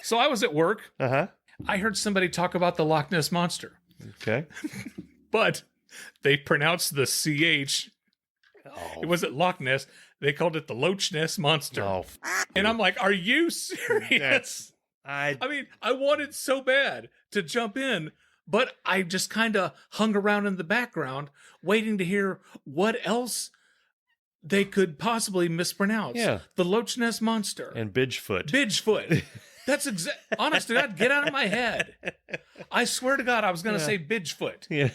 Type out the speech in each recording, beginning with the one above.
So I was at work. Uh-huh. I heard somebody talk about the Loch Ness Monster, Okay. but they pronounced the CH. Oh, It wasn't Loch Ness. They called it the Loch Ness Monster. oh, And I'm like, are you serious? I mean, I wanted so bad to jump in, but I just kind of hung around in the background waiting to hear what else they could possibly mispronounce. Yeah. The Loch Ness Monster. and Bidgefoot. Bidgefoot. That's honest to God, get out of my head. I swear to God, I was going to say Bidgefoot. Yeah.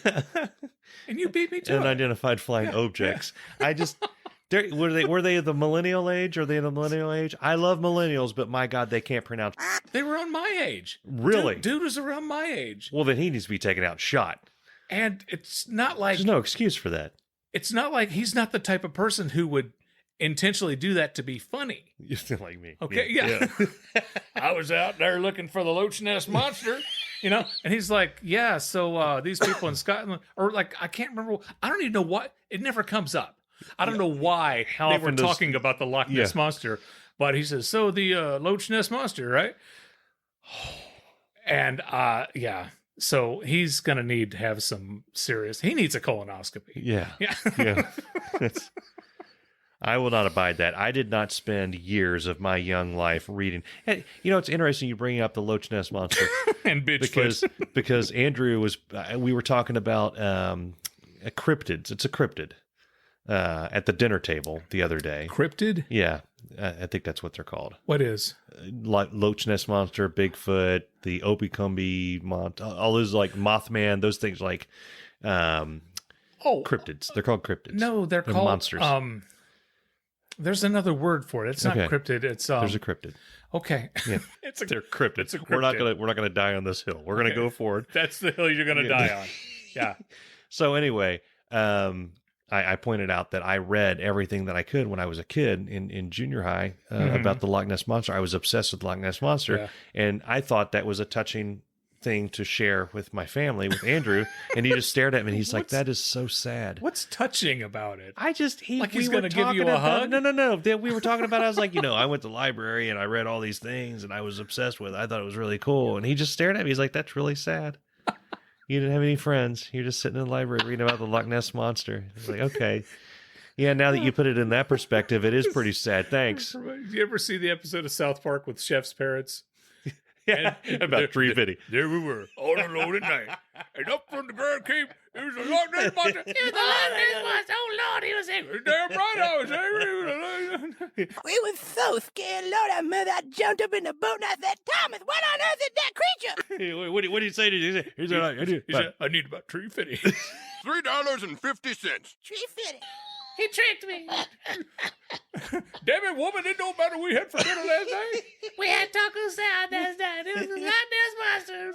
And you beat me to it. Unidentified flying objects. I just were they the millennial age? Are they the millennial age? I love millennials, but my God, they can't pronounce. They were on my age. Really? Dude was around my age. Well, then he needs to be taken out and shot. And it's not like There's no excuse for that. it's not like he's not the type of person who would intentionally do that to be funny. You feel like me. Okay, yeah. I was out there looking for the Loch Ness Monster, and he's like, yeah, so these people in Scotland, or like, I can't remember, I don't even know what, it never comes up. I don't know why How they often were does- talking about the Loch Ness Monster, but he says, so the Loch Ness Monster, right? And yeah, so he's going to need to have some serious, he needs a colonoscopy. Yeah. Yeah. Yeah. I will not abide that. I did not spend years of my young life reading. And, it's interesting you bringing up the Loch Ness Monster And Bidgefoot. because Andrew was. We were talking about cryptids. It's a cryptid at the dinner table the other day. Cryptid? Yeah, I think that's what they're called. What is? Like Loch Ness Monster, Bigfoot, the Opie-Cumbie, all those like Mothman, those things like cryptids. They're called cryptids. No, they're called monsters. There's another word for it. It's not cryptid. It's There's a cryptid. okay. Yeah, they're cryptids. It's a cryptid. We're not gonna die on this hill. We're gonna go forward. That's the hill you're gonna die on. Yeah. So anyway, I pointed out that I read everything that I could when I was a kid in junior high about the Loch Ness Monster. I was obsessed with the Loch Ness Monster, and I thought that was a touching thing to share with my family, with Andrew, and he just stared at me and he's like, that is so sad. What's touching about it? He's gonna give you a hug? No. We were talking about, I was like, I went to the library and I read all these things and I was obsessed with it. I thought it was really cool. And he just stared at me. He's like, that's really sad. You didn't have any friends. You're just sitting in the library reading about the Loch Ness Monster. I was like, okay. Yeah, now that you put it in that perspective, it is pretty sad. Thanks. Do you ever see the episode of South Park with Chef's parrots? Yeah, about tree fitting. There we were, all alone at night. And up from the ground came, it was a Loch Ness Monster. It was a Loch Ness Monster. Oh, Lord, he was angry. Damn right I was angry. We were so scared, Lord, our mother, I jumped up in the boat and I said, Thomas, what on earth is that creature? Hey, what did he say? He said, I need about tree fitting. $3.50. Tree fitting. He tricked me. Damn it, woman, it don't matter we had for dinner last night. We had taco salad last night. It was the Loch Ness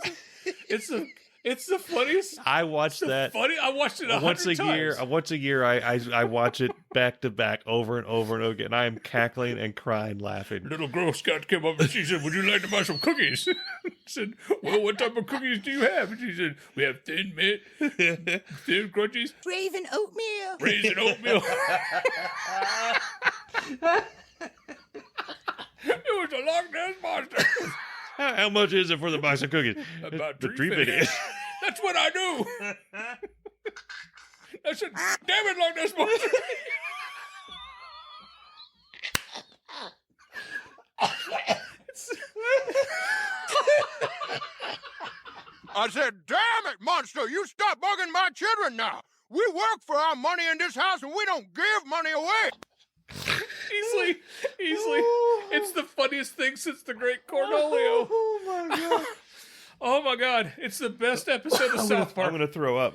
Monsters. It's the funniest. I watched that. Funny. I watched it once a 100 times. year. Once a year, I watch it back to back over and over and over again. I am cackling and crying, laughing. Little Girl Scout came up and she said, would you like to buy some cookies? I said, well, what type of cookies do you have? And she said, we have Thin Mint, Thin Crunchies, Raisin oatmeal. Raisin Oatmeal. It was a Loch Ness Monster. How much is it for the box of cookies? About the tree tree fitting. That's what I do. I said, damn it, Loch Ness Monster. I said, damn it, monster, you stop bugging my children now. We work for our money in this house and we don't give money away. Easily. It's the funniest thing since the Great Cornholio. Oh my god. Oh my god. It's the best episode of South Park. I'm going to throw up.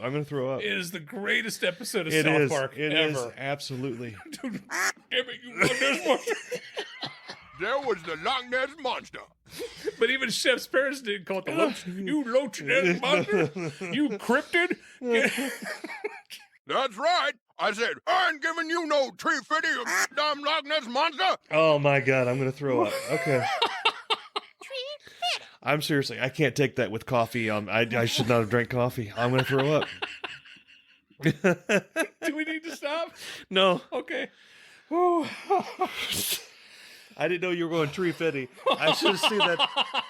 It is the greatest episode of It South is. Park It ever. is absolutely. Dude, damn it, you Loch Ness Monster. There was the Loch Ness Monster. But even Chef's parents didn't call it the Loch. You Loch Ness Monster. You cryptid. That's right. I said, I ain't giving you no tree fitting, you damn Loch Ness Monster. Oh my god, I'm going to throw up. Okay. I'm seriously, I can't take that with coffee. I should not have drank coffee. I'm going to throw up. Do we need to stop? No. Okay. I didn't know you were going tree fitty. I should have seen that.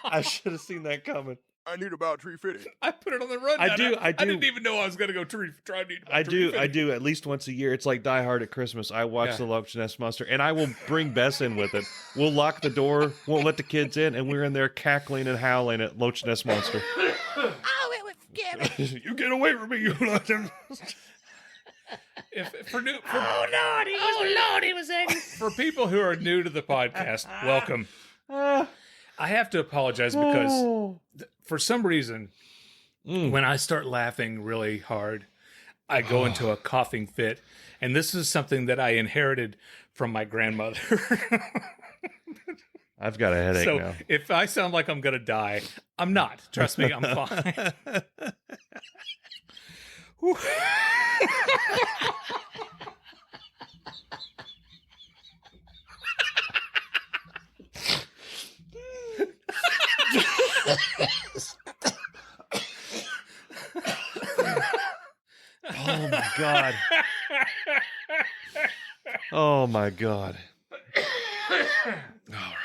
I should have seen that coming. I need about tree fitty. I put it on the rundown. I do. I didn't even know I was going to go try to eat. I do at least once a year. It's like Die Hard at Christmas. I watch the Loch Ness Monster, and I will bring Bess in with it. We'll lock the door, won't let the kids in, and we're in there cackling and howling at Loch Ness Monster. Oh, it was scary. You get away from me, you Loch Ness. Oh Lord, he was angry. For people who are new to the podcast, welcome. I have to apologize because for some reason, when I start laughing really hard, I go into a coughing fit. And this is something that I inherited from my grandmother. I've got a headache now. So if I sound like I'm going to die, I'm not. Trust me, I'm fine. Oh my God. Oh my God. All right.